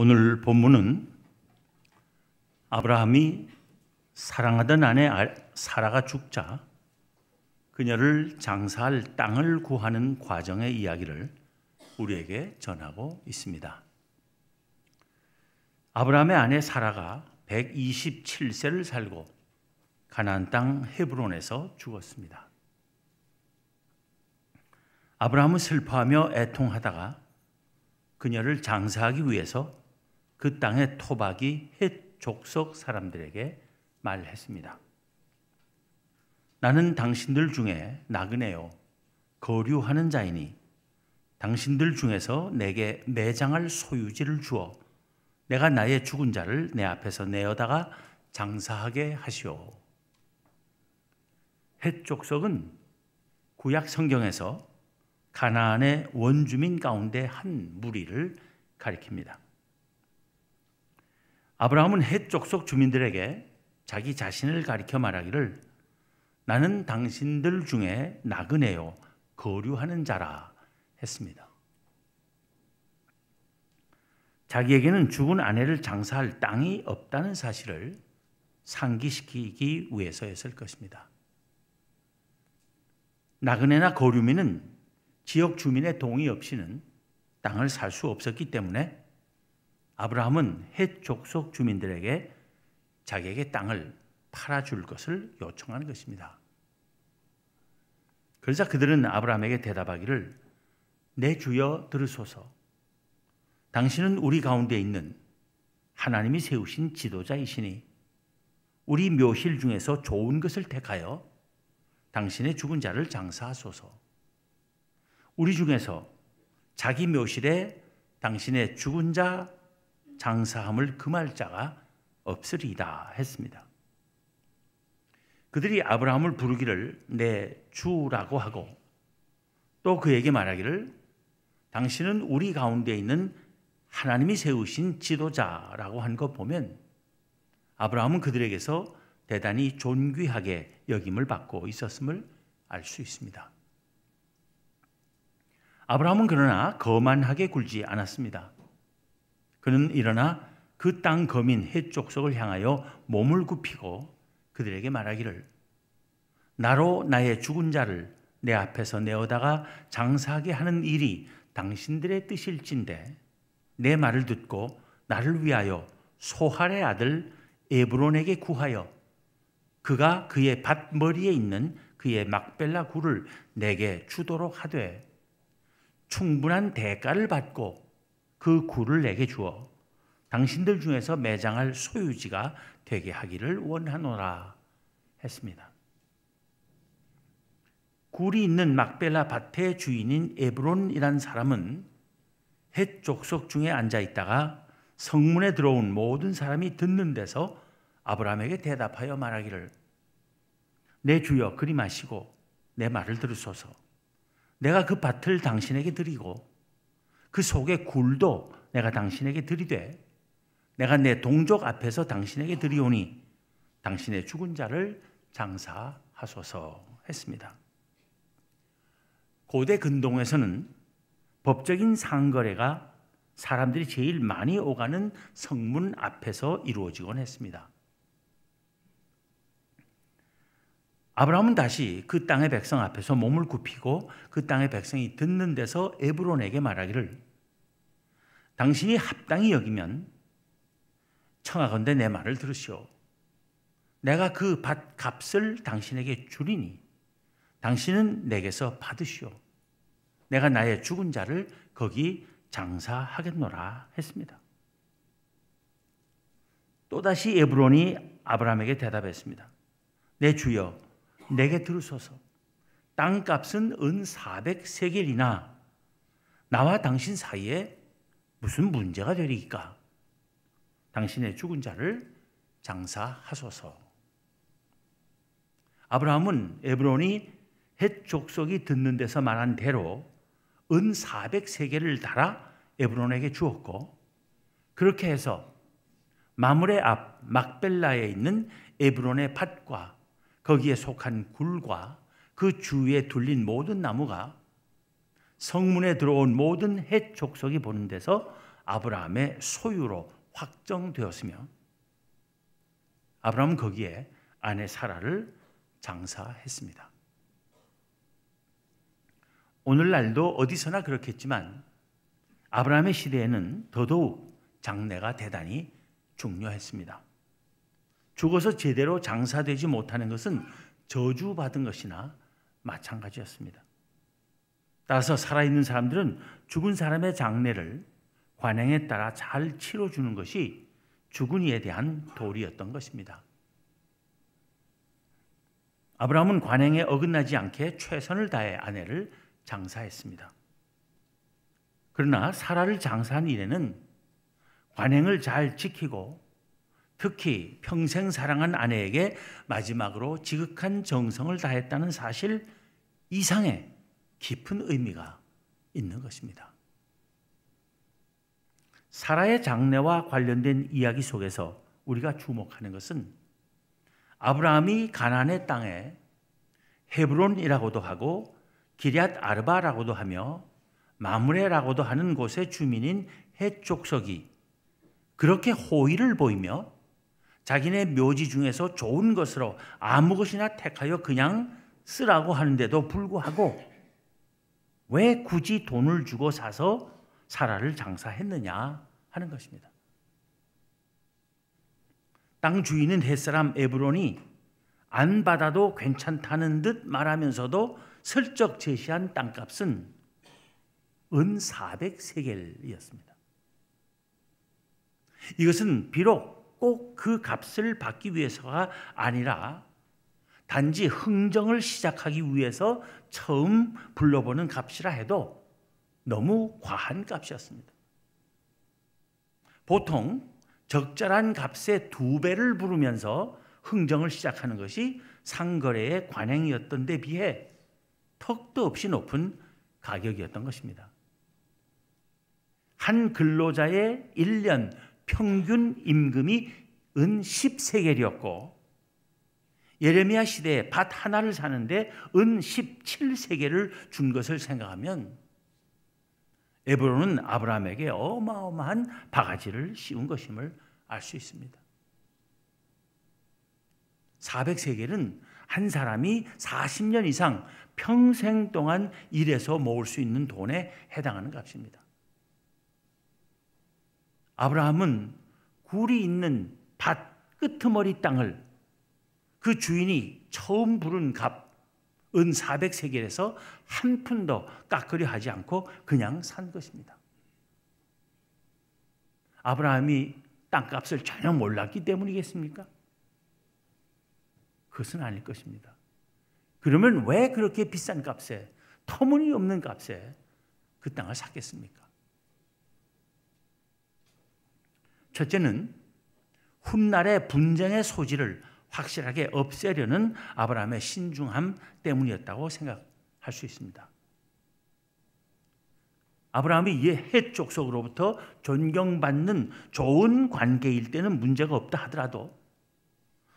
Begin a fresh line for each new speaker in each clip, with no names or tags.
오늘 본문은 아브라함이 사랑하던 아내 사라가 죽자 그녀를 장사할 땅을 구하는 과정의 이야기를 우리에게 전하고 있습니다. 아브라함의 아내 사라가 127세를 살고 가나안 땅 헤브론에서 죽었습니다. 아브라함은 슬퍼하며 애통하다가 그녀를 장사하기 위해서 그 땅의 토박이 헷 족속 사람들에게 말했습니다. 나는 당신들 중에 나그네요 거류하는 자이니 당신들 중에서 내게 매장할 소유지를 주어 내가 나의 죽은 자를 내 앞에서 내어다가 장사하게 하시오. 헷 족속은 구약 성경에서 가나안의 원주민 가운데 한 무리를 가리킵니다. 아브라함은 헷 족속 주민들에게 자기 자신을 가리켜 말하기를 나는 당신들 중에 나그네요 거류하는 자라 했습니다. 자기에게는 죽은 아내를 장사할 땅이 없다는 사실을 상기시키기 위해서였을 것입니다. 나그네나 거류민은 지역 주민의 동의 없이는 땅을 살 수 없었기 때문에 아브라함은 헷 족속 주민들에게 자기에게 땅을 팔아줄 것을 요청하는 것입니다. 그러자 그들은 아브라함에게 대답하기를 내 주여 들으소서. 당신은 우리 가운데 있는 하나님이 세우신 지도자이시니 우리 묘실 중에서 좋은 것을 택하여 당신의 죽은 자를 장사하소서. 우리 중에서 자기 묘실에 당신의 죽은 자 장사함을 금할 자가 없으리이다 했습니다. 그들이 아브라함을 부르기를 내 주라고 하고 또 그에게 말하기를 당신은 우리 가운데 있는 하나님이 세우신 지도자라고 한 것 보면 아브라함은 그들에게서 대단히 존귀하게 여김을 받고 있었음을 알 수 있습니다. 아브라함은 그러나 거만하게 굴지 않았습니다. 그는 일어나 그 땅 거민 헷 족속을 향하여 몸을 굽히고 그들에게 말하기를 나로 나의 죽은 자를 내 앞에서 내어다가 장사하게 하는 일이 당신들의 뜻일진데 내 말을 듣고 나를 위하여 소할의 아들 에브론에게 구하여 그가 그의 밭머리에 있는 그의 막벨라 굴을 내게 주도록 하되 충분한 대가를 받고 그 굴을 내게 주어 당신들 중에서 매장할 소유지가 되게 하기를 원하노라 했습니다. 굴이 있는 막벨라 밭의 주인인 에브론이란 사람은 헷 족속 중에 앉아 있다가 성문에 들어온 모든 사람이 듣는 데서 아브라함에게 대답하여 말하기를 내 주여 그리 마시고 내 말을 들으소서. 내가 그 밭을 당신에게 드리고 그 속의 굴도 내가 당신에게 드리되 내가 내 동족 앞에서 당신에게 드리오니 당신의 죽은 자를 장사하소서 했습니다. 고대 근동에서는 법적인 상거래가 사람들이 제일 많이 오가는 성문 앞에서 이루어지곤 했습니다. 아브라함은 다시 그 땅의 백성 앞에서 몸을 굽히고 그 땅의 백성이 듣는 데서 에브론에게 말하기를 당신이 합당히 여기면 청하건대 내 말을 들으시오. 내가 그 밭 값을 당신에게 주리니 당신은 내게서 받으시오. 내가 나의 죽은 자를 거기 장사하겠노라 했습니다. 또다시 에브론이 아브라함에게 대답했습니다. 내 주여 내게 들으소서. 땅값은 은 400세겔이나 나와 당신 사이에 무슨 문제가 되리까? 당신의 죽은 자를 장사하소서. 아브라함은 에브론이 헷 족속이 듣는 데서 말한 대로 은 400세겔을 달아 에브론에게 주었고 그렇게 해서 마므레 앞 막벨라에 있는 에브론의 밭과 거기에 속한 굴과 그 주위에 둘린 모든 나무가 성문에 들어온 모든 헷 족속이 보는 데서 아브라함의 소유로 확정되었으며 아브라함은 거기에 아내 사라를 장사했습니다. 오늘날도 어디서나 그렇겠지만 아브라함의 시대에는 더더욱 장례가 대단히 중요했습니다. 죽어서 제대로 장사되지 못하는 것은 저주받은 것이나 마찬가지였습니다. 따라서 살아있는 사람들은 죽은 사람의 장례를 관행에 따라 잘 치러주는 것이 죽은 이에 대한 도리였던 것입니다. 아브라함은 관행에 어긋나지 않게 최선을 다해 아내를 장사했습니다. 그러나 사라를 장사한 이래는 관행을 잘 지키고 특히 평생 사랑한 아내에게 마지막으로 지극한 정성을 다했다는 사실 이상의 깊은 의미가 있는 것입니다. 사라의 장례와 관련된 이야기 속에서 우리가 주목하는 것은 아브라함이 가나안의 땅에 헤브론이라고도 하고 기럇 아르바라고도 하며 마므레라고도 하는 곳의 주민인 헷 족속이 그렇게 호의를 보이며 자기네 묘지 중에서 좋은 것으로 아무 것이나 택하여 그냥 쓰라고 하는데도 불구하고 왜 굳이 돈을 주고 사서 사라를 장사했느냐 하는 것입니다. 땅 주인은 헷사람 에브론이 안 받아도 괜찮다는 듯 말하면서도 슬쩍 제시한 땅값은 은 400세겔이었습니다. 이것은 비록 꼭 그 값을 받기 위해서가 아니라 단지 흥정을 시작하기 위해서 처음 불러보는 값이라 해도 너무 과한 값이었습니다. 보통 적절한 값의 2배를 부르면서 흥정을 시작하는 것이 상거래의 관행이었던 데 비해 턱도 없이 높은 가격이었던 것입니다. 한 근로자의 1년 평균 임금이 은 10세겔이었고 예레미야 시대에 밭 하나를 사는데 은 17세겔을 준 것을 생각하면 에브론은 아브라함에게 어마어마한 바가지를 씌운 것임을 알 수 있습니다. 400세겔은 한 사람이 40년 이상 평생 동안 일해서 모을 수 있는 돈에 해당하는 값입니다. 아브라함은 굴이 있는 밭 끄트머리 땅을 그 주인이 처음 부른 값 은 400세겔에서 한 푼도 깎으려 하지 않고 그냥 산 것입니다. 아브라함이 땅값을 전혀 몰랐기 때문이겠습니까? 그것은 아닐 것입니다. 그러면 왜 그렇게 비싼 값에, 터무니없는 값에 그 땅을 샀겠습니까? 첫째는 훗날의 분쟁의 소지를 확실하게 없애려는 아브라함의 신중함 때문이었다고 생각할 수 있습니다. 아브라함이 헷 족속으로부터 존경받는 좋은 관계일 때는 문제가 없다 하더라도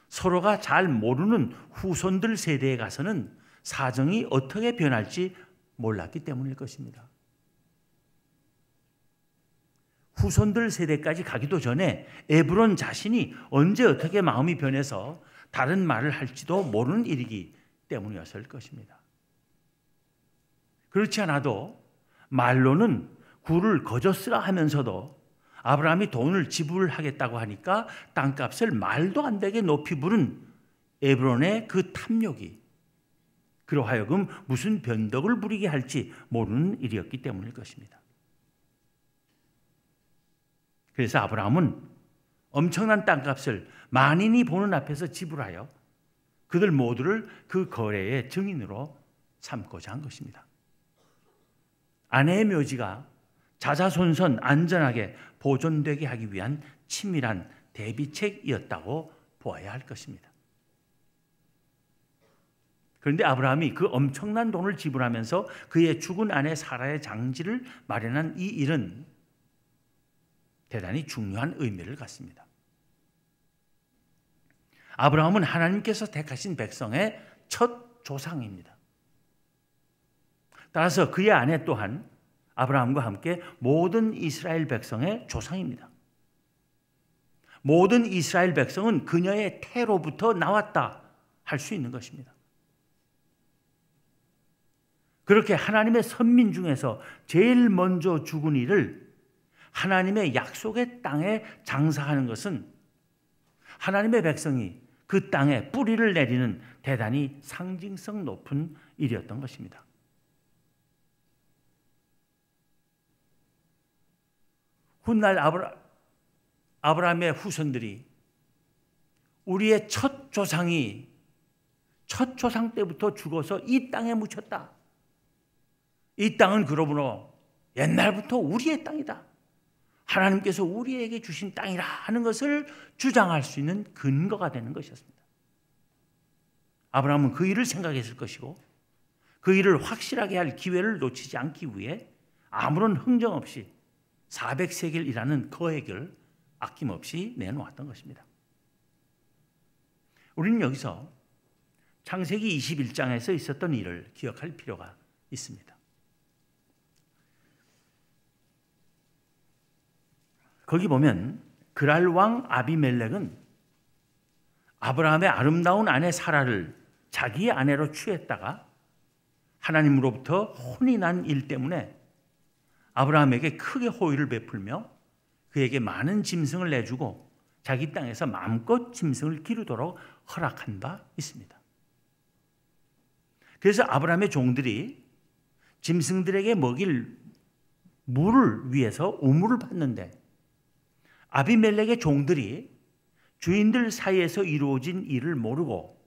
서로가 잘 모르는 후손들 세대에 가서는 사정이 어떻게 변할지 몰랐기 때문일 것입니다. 후손들 세대까지 가기도 전에 에브론 자신이 언제 어떻게 마음이 변해서 다른 말을 할지도 모르는 일이기 때문이었을 것입니다. 그렇지 않아도 말로는 굴을 거저 쓰라 하면서도 아브라함이 돈을 지불하겠다고 하니까 땅값을 말도 안 되게 높이 부른 에브론의 그 탐욕이 그로 하여금 무슨 변덕을 부리게 할지 모르는 일이었기 때문일 것입니다. 그래서 아브라함은 엄청난 땅값을 만인이 보는 앞에서 지불하여 그들 모두를 그 거래의 증인으로 삼고자 한 것입니다. 아내의 묘지가 자자손손 안전하게 보존되게 하기 위한 치밀한 대비책이었다고 보아야 할 것입니다. 그런데 아브라함이 그 엄청난 돈을 지불하면서 그의 죽은 아내 사라의 장지를 마련한 이 일은 대단히 중요한 의미를 갖습니다. 아브라함은 하나님께서 택하신 백성의 첫 조상입니다. 따라서 그의 아내 또한 아브라함과 함께 모든 이스라엘 백성의 조상입니다. 모든 이스라엘 백성은 그녀의 태로부터 나왔다 할 수 있는 것입니다. 그렇게 하나님의 선민 중에서 제일 먼저 죽은 이를 하나님의 약속의 땅에 장사하는 것은 하나님의 백성이 그 땅에 뿌리를 내리는 대단히 상징성 높은 일이었던 것입니다. 훗날 아브라함의 후손들이 우리의 첫 조상이 첫 조상 때부터 죽어서 이 땅에 묻혔다. 이 땅은 그러므로 옛날부터 우리의 땅이다. 하나님께서 우리에게 주신 땅이라 하는 것을 주장할 수 있는 근거가 되는 것이었습니다. 아브라함은 그 일을 생각했을 것이고 그 일을 확실하게 할 기회를 놓치지 않기 위해 아무런 흥정 없이 400세겔이라는 거액을 아낌없이 내놓았던 것입니다. 우리는 여기서 창세기 21장에서 있었던 일을 기억할 필요가 있습니다. 거기 보면 그랄 왕 아비멜렉은 아브라함의 아름다운 아내 사라를 자기의 아내로 취했다가 하나님으로부터 혼이 난 일 때문에 아브라함에게 크게 호의를 베풀며 그에게 많은 짐승을 내주고 자기 땅에서 마음껏 짐승을 기르도록 허락한 바 있습니다. 그래서 아브라함의 종들이 짐승들에게 먹일 물을 위해서 우물을 팠는데 아비멜렉의 종들이 주인들 사이에서 이루어진 일을 모르고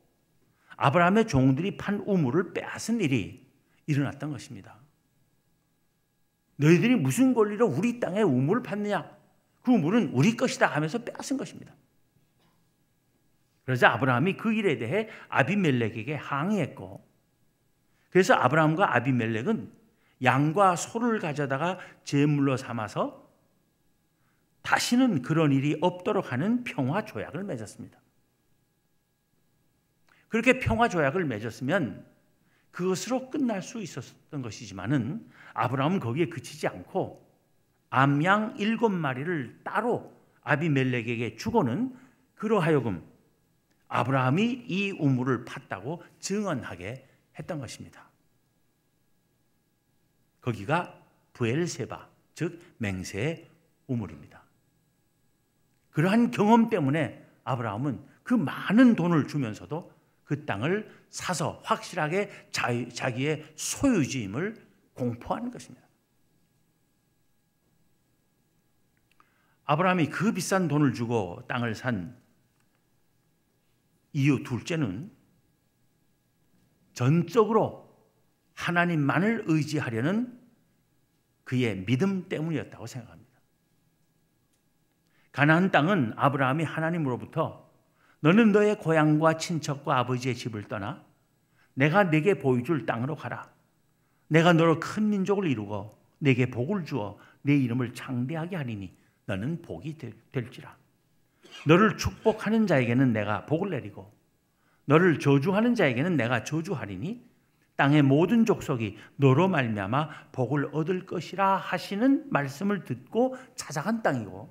아브라함의 종들이 판 우물을 빼앗은 일이 일어났던 것입니다. 너희들이 무슨 권리로 우리 땅에 우물을 팠느냐? 그 우물은 우리 것이다 하면서 빼앗은 것입니다. 그래서 아브라함이 그 일에 대해 아비멜렉에게 항의했고 그래서 아브라함과 아비멜렉은 양과 소를 가져다가 제물로 삼아서 다시는 그런 일이 없도록 하는 평화 조약을 맺었습니다. 그렇게 평화 조약을 맺었으면 그것으로 끝날 수 있었던 것이지만은 아브라함은 거기에 그치지 않고 암양 7마리를 따로 아비멜렉에게 주고는 그러하여금 아브라함이 이 우물을 팠다고 증언하게 했던 것입니다. 거기가 브엘세바, 즉 맹세의 우물입니다. 그러한 경험 때문에 아브라함은 그 많은 돈을 주면서도 그 땅을 사서 확실하게 자기의 소유지임을 공포하는 것입니다. 아브라함이 그 비싼 돈을 주고 땅을 산 이유 둘째는 전적으로 하나님만을 의지하려는 그의 믿음 때문이었다고 생각합니다. 가나안 땅은 아브라함이 하나님으로부터 너는 너의 고향과 친척과 아버지의 집을 떠나 내가 네게 보여줄 땅으로 가라. 내가 너로 큰 민족을 이루고 네게 복을 주어 네 이름을 창대하게 하리니 너는 복이 될지라. 너를 축복하는 자에게는 내가 복을 내리고 너를 저주하는 자에게는 내가 저주하리니 땅의 모든 족속이 너로 말미암아 복을 얻을 것이라 하시는 말씀을 듣고 찾아간 땅이고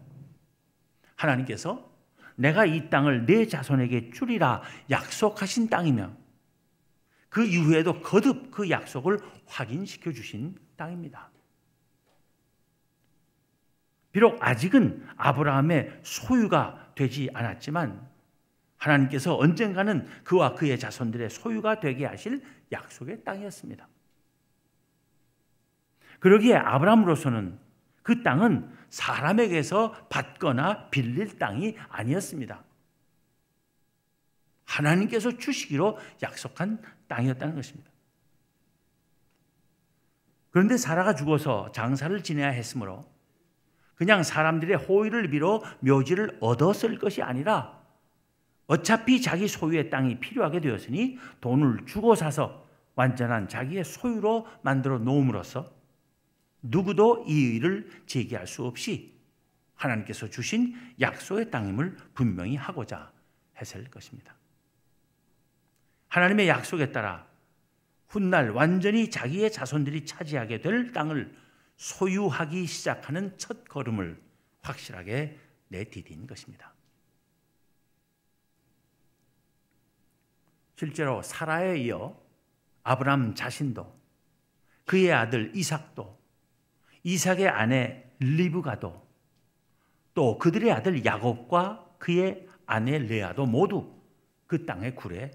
하나님께서 내가 이 땅을 내 자손에게 주리라 약속하신 땅이며 그 이후에도 거듭 그 약속을 확인시켜 주신 땅입니다. 비록 아직은 아브라함의 소유가 되지 않았지만 하나님께서 언젠가는 그와 그의 자손들의 소유가 되게 하실 약속의 땅이었습니다. 그러기에 아브라함으로서는 그 땅은 사람에게서 받거나 빌릴 땅이 아니었습니다. 하나님께서 주시기로 약속한 땅이었다는 것입니다. 그런데 사라가 죽어서 장사를 지내야 했으므로 그냥 사람들의 호의를 빌어 묘지를 얻었을 것이 아니라 어차피 자기 소유의 땅이 필요하게 되었으니 돈을 주고 사서 완전한 자기의 소유로 만들어 놓음으로써 누구도 이 일을 제기할 수 없이 하나님께서 주신 약속의 땅임을 분명히 하고자 했을 것입니다. 하나님의 약속에 따라 훗날 완전히 자기의 자손들이 차지하게 될 땅을 소유하기 시작하는 첫 걸음을 확실하게 내디딘 것입니다. 실제로 사라에 이어 아브라함 자신도, 그의 아들 이삭도, 이삭의 아내 리브가도, 또 그들의 아들 야곱과 그의 아내 레아도 모두 그 땅의 굴에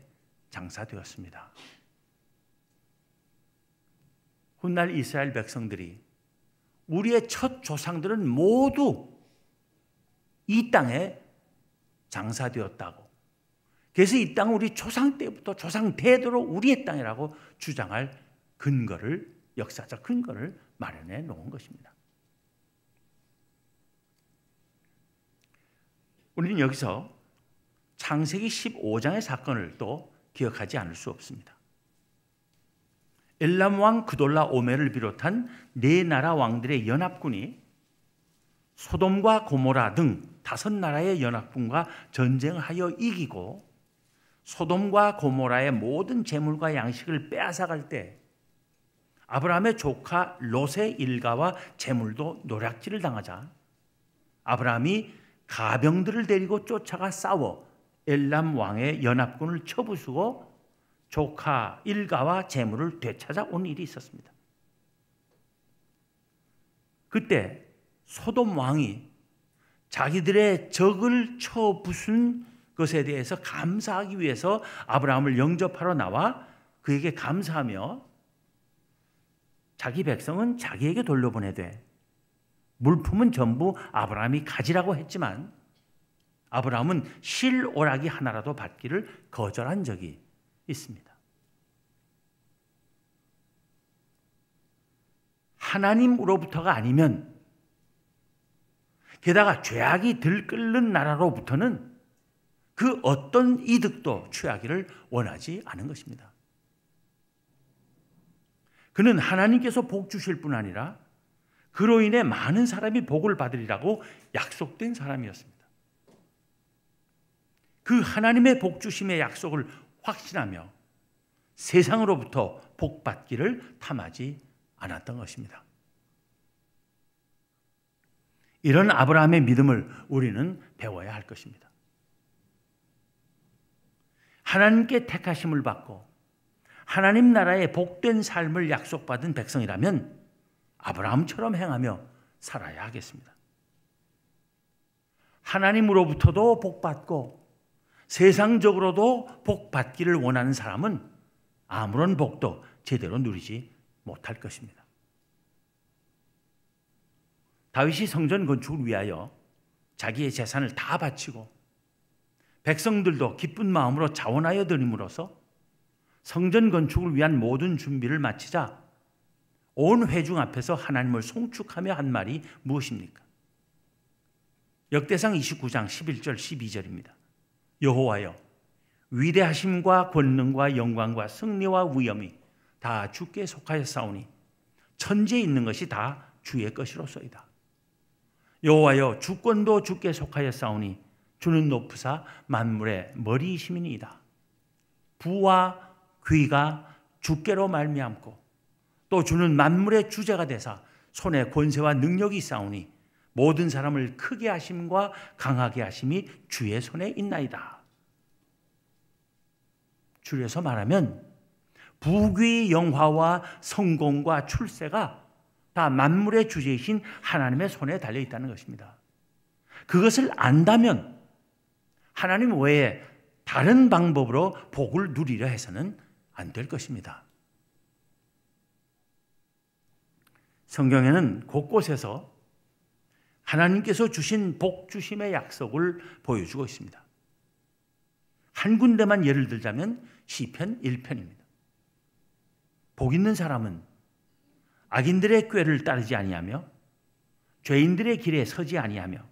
장사되었습니다. 훗날 이스라엘 백성들이 우리의 첫 조상들은 모두 이 땅에 장사되었다고, 그래서 이 땅은 우리 조상 때부터 조상 대대로 우리의 땅이라고 주장할 근거를, 역사적 근거를 마련해 놓은 것입니다. 우리는 여기서 창세기 15장의 사건을 또 기억하지 않을 수 없습니다. 엘람 왕 그돌라 오멜을 비롯한 네 나라 왕들의 연합군이 소돔과 고모라 등 5나라의 연합군과 전쟁을 하여 이기고 소돔과 고모라의 모든 재물과 양식을 빼앗아갈 때 아브라함의 조카 롯의 일가와 재물도 노략질을 당하자 아브라함이 가병들을 데리고 쫓아가 싸워 엘람 왕의 연합군을 쳐부수고 조카 일가와 재물을 되찾아온 일이 있었습니다. 그때 소돔 왕이 자기들의 적을 쳐부순 것에 대해서 감사하기 위해서 아브라함을 영접하러 나와 그에게 감사하며 자기 백성은 자기에게 돌려보내되 물품은 전부 아브라함이 가지라고 했지만 아브라함은 실오라기 하나라도 받기를 거절한 적이 있습니다. 하나님으로부터가 아니면, 게다가 죄악이 들끓는 나라로부터는 그 어떤 이득도 취하기를 원하지 않은 것입니다. 그는 하나님께서 복 주실 뿐 아니라 그로 인해 많은 사람이 복을 받으리라고 약속된 사람이었습니다. 그 하나님의 복 주심의 약속을 확신하며 세상으로부터 복 받기를 탐하지 않았던 것입니다. 이런 아브라함의 믿음을 우리는 배워야 할 것입니다. 하나님께 택하심을 받고 하나님 나라의 복된 삶을 약속받은 백성이라면 아브라함처럼 행하며 살아야 하겠습니다. 하나님으로부터도 복받고 세상적으로도 복받기를 원하는 사람은 아무런 복도 제대로 누리지 못할 것입니다. 다윗이 성전 건축을 위하여 자기의 재산을 다 바치고 백성들도 기쁜 마음으로 자원하여 드림으로써 성전 건축을 위한 모든 준비를 마치자 온 회중 앞에서 하나님을 송축하며 한 말이 무엇입니까? 역대상 29장 11절 12절입니다. 여호와여, 위대하심과 권능과 영광과 승리와 위엄이 다 주께 속하였사오니 천지에 있는 것이 다 주의 것이로소이다. 여호와여, 주권도 주께 속하였사오니 주는 높으사 만물의 머리이심이니이다. 부와 귀가 주께로 말미암고 또 주는 만물의 주제가 되사 손에 권세와 능력이 있사오니 모든 사람을 크게 하심과 강하게 하심이 주의 손에 있나이다. 줄여서 말하면 부귀 영화와 성공과 출세가 다 만물의 주제이신 하나님의 손에 달려 있다는 것입니다. 그것을 안다면 하나님 외에 다른 방법으로 복을 누리려 해서는 안 될 것입니다. 성경에는 곳곳에서 하나님께서 주신 복 주심의 약속을 보여주고 있습니다. 한 군데만 예를 들자면 시편 1편입니다. 복 있는 사람은 악인들의 꾀를 따르지 아니하며 죄인들의 길에 서지 아니하며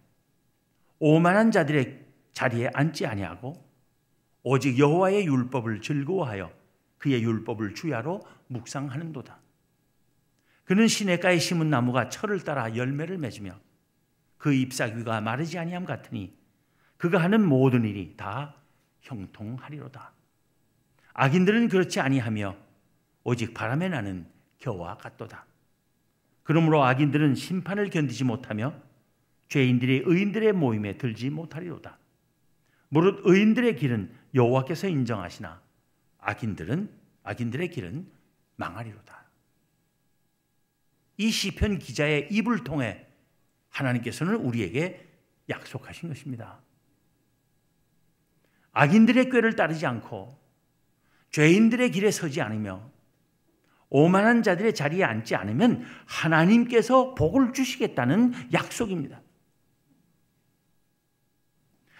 오만한 자들의 자리에 앉지 아니하고 오직 여호와의 율법을 즐거워하여 그의 율법을 주야로 묵상하는도다. 그는 시냇가에 심은 나무가 철을 따라 열매를 맺으며 그 잎사귀가 마르지 아니함 같으니 그가 하는 모든 일이 다 형통하리로다. 악인들은 그렇지 아니하며 오직 바람에 나는 겨와 같도다. 그러므로 악인들은 심판을 견디지 못하며 죄인들이 의인들의 모임에 들지 못하리로다. 무릇 의인들의 길은 여호와께서 인정하시나 악인들의 길은 망하리로다. 이 시편 기자의 입을 통해 하나님께서는 우리에게 약속하신 것입니다. 악인들의 꾀를 따르지 않고 죄인들의 길에 서지 않으며 오만한 자들의 자리에 앉지 않으면 하나님께서 복을 주시겠다는 약속입니다.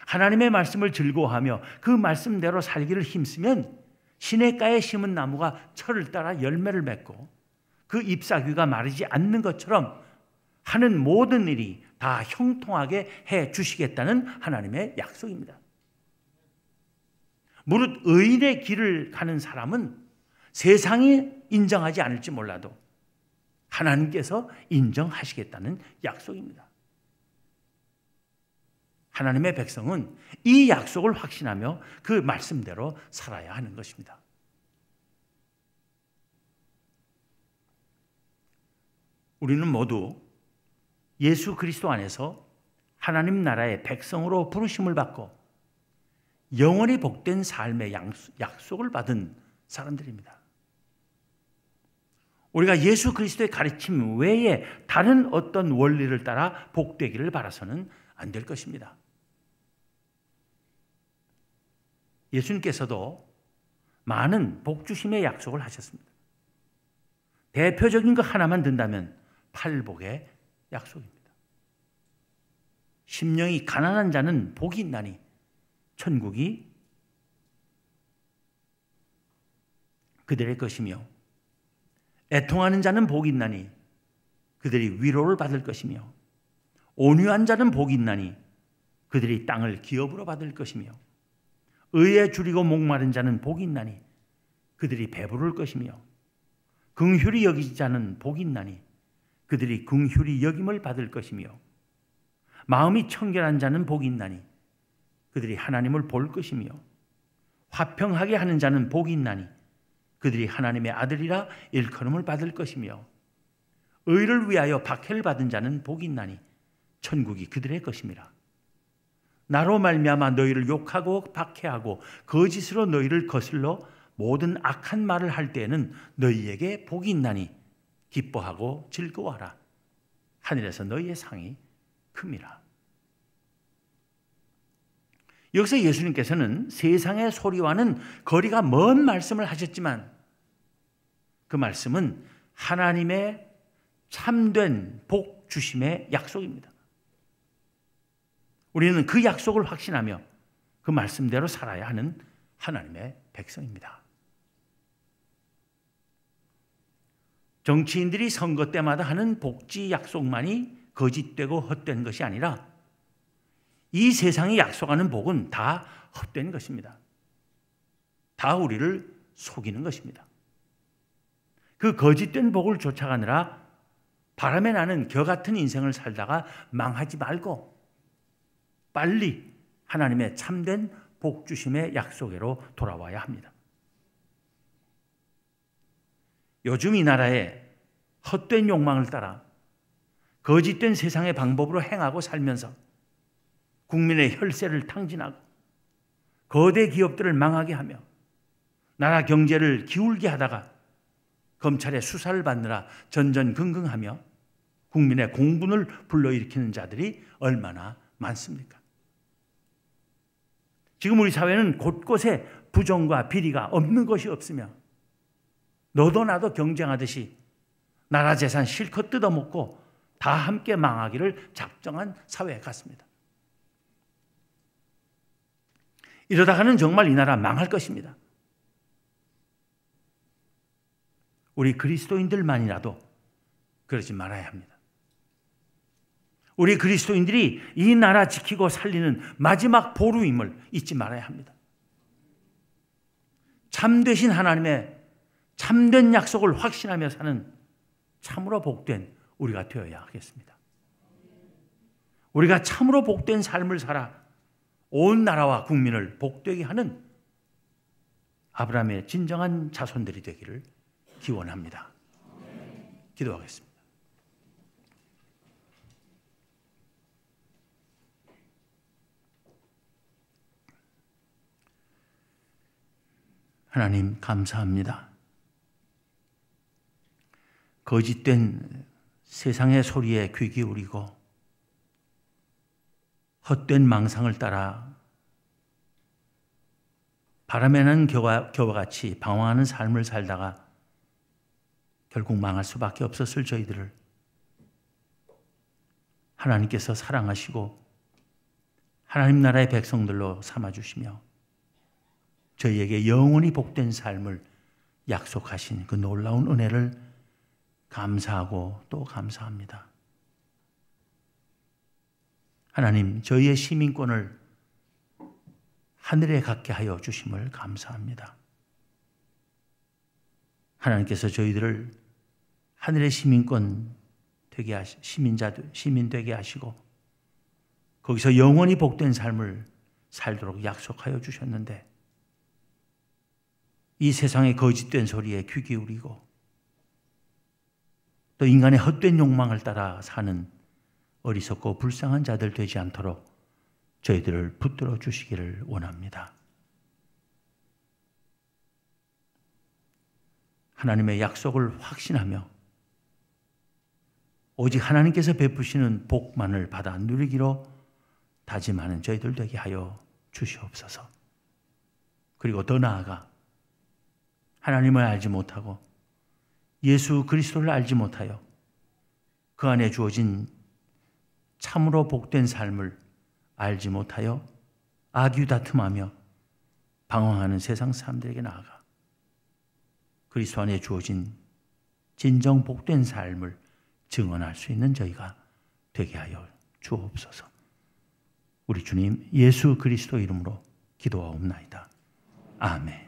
하나님의 말씀을 즐거워하며 그 말씀대로 살기를 힘쓰면 시냇가에 심은 나무가 철을 따라 열매를 맺고 그 잎사귀가 마르지 않는 것처럼 하는 모든 일이 다 형통하게 해 주시겠다는 하나님의 약속입니다. 무릇 의인의 길을 가는 사람은 세상이 인정하지 않을지 몰라도 하나님께서 인정하시겠다는 약속입니다. 하나님의 백성은 이 약속을 확신하며 그 말씀대로 살아야 하는 것입니다. 우리는 모두 예수 그리스도 안에서 하나님 나라의 백성으로 부르심을 받고 영원히 복된 삶의 약속을 받은 사람들입니다. 우리가 예수 그리스도의 가르침 외에 다른 어떤 원리를 따라 복되기를 바라서는 안 될 것입니다. 예수님께서도 많은 복주심의 약속을 하셨습니다. 대표적인 거 하나만 든다면 팔복의 약속입니다. 심령이 가난한 자는 복이 있나니 천국이 그들의 것이며 애통하는 자는 복이 있나니 그들이 위로를 받을 것이며 온유한 자는 복이 있나니 그들이 땅을 기업으로 받을 것이며 의에 줄이고 목마른 자는 복이 있나니 그들이 배부를 것이며 긍휼히 여기지 자는 복이 있나니 그들이 긍휼히 여김을 받을 것이며 마음이 청결한 자는 복이 있나니 그들이 하나님을 볼 것이며 화평하게 하는 자는 복이 있나니 그들이 하나님의 아들이라 일컬음을 받을 것이며 의를 위하여 박해를 받은 자는 복이 있나니 천국이 그들의 것임이라. 나로 말미암아 너희를 욕하고 박해하고 거짓으로 너희를 거슬러 모든 악한 말을 할 때에는 너희에게 복이 있나니 기뻐하고 즐거워하라. 하늘에서 너희의 상이 큽니다. 여기서 예수님께서는 세상의 소리와는 거리가 먼 말씀을 하셨지만 그 말씀은 하나님의 참된 복 주심의 약속입니다. 우리는 그 약속을 확신하며 그 말씀대로 살아야 하는 하나님의 백성입니다. 정치인들이 선거 때마다 하는 복지 약속만이 거짓되고 헛된 것이 아니라 이 세상이 약속하는 복은 다 헛된 것입니다. 다 우리를 속이는 것입니다. 그 거짓된 복을 쫓아가느라 바람에 나는 겨 같은 인생을 살다가 망하지 말고 빨리 하나님의 참된 복 주심의 약속으로 돌아와야 합니다. 요즘 이 나라에 헛된 욕망을 따라 거짓된 세상의 방법으로 행하고 살면서 국민의 혈세를 탕진하고 거대 기업들을 망하게 하며 나라 경제를 기울게 하다가 검찰의 수사를 받느라 전전긍긍하며 국민의 공분을 불러일으키는 자들이 얼마나 많습니까? 지금 우리 사회는 곳곳에 부정과 비리가 없는 것이 없으며 너도 나도 경쟁하듯이 나라 재산 실컷 뜯어먹고 다 함께 망하기를 작정한 사회 같습니다. 이러다가는 정말 이 나라 망할 것입니다. 우리 그리스도인들만이라도 그러지 말아야 합니다. 우리 그리스도인들이 이 나라 지키고 살리는 마지막 보루임을 잊지 말아야 합니다. 참되신 하나님의 참된 약속을 확신하며 사는 참으로 복된 우리가 되어야 하겠습니다. 우리가 참으로 복된 삶을 살아 온 나라와 국민을 복되게 하는 아브라함의 진정한 자손들이 되기를 기원합니다. 기도하겠습니다. 하나님 감사합니다. 거짓된 세상의 소리에 귀 기울이고 헛된 망상을 따라 바람에 난 겨와 같이 방황하는 삶을 살다가 결국 망할 수밖에 없었을 저희들을 하나님께서 사랑하시고 하나님 나라의 백성들로 삼아주시며 저희에게 영원히 복된 삶을 약속하신 그 놀라운 은혜를 감사하고 또 감사합니다. 하나님, 저희의 시민권을 하늘에 갖게 하여 주심을 감사합니다. 하나님께서 저희들을 하늘의 시민 되게 하시고 거기서 영원히 복된 삶을 살도록 약속하여 주셨는데 이 세상의 거짓된 소리에 귀 기울이고 또 인간의 헛된 욕망을 따라 사는 어리석고 불쌍한 자들 되지 않도록 저희들을 붙들어 주시기를 원합니다. 하나님의 약속을 확신하며 오직 하나님께서 베푸시는 복만을 받아 누리기로 다짐하는 저희들 되게 하여 주시옵소서. 그리고 더 나아가 하나님을 알지 못하고 예수 그리스도를 알지 못하여 그 안에 주어진 참으로 복된 삶을 알지 못하여 악유다툼하며 방황하는 세상 사람들에게 나아가 그리스도 안에 주어진 진정 복된 삶을 증언할 수 있는 저희가 되게 하여 주옵소서. 우리 주님 예수 그리스도 이름으로 기도하옵나이다. 아멘.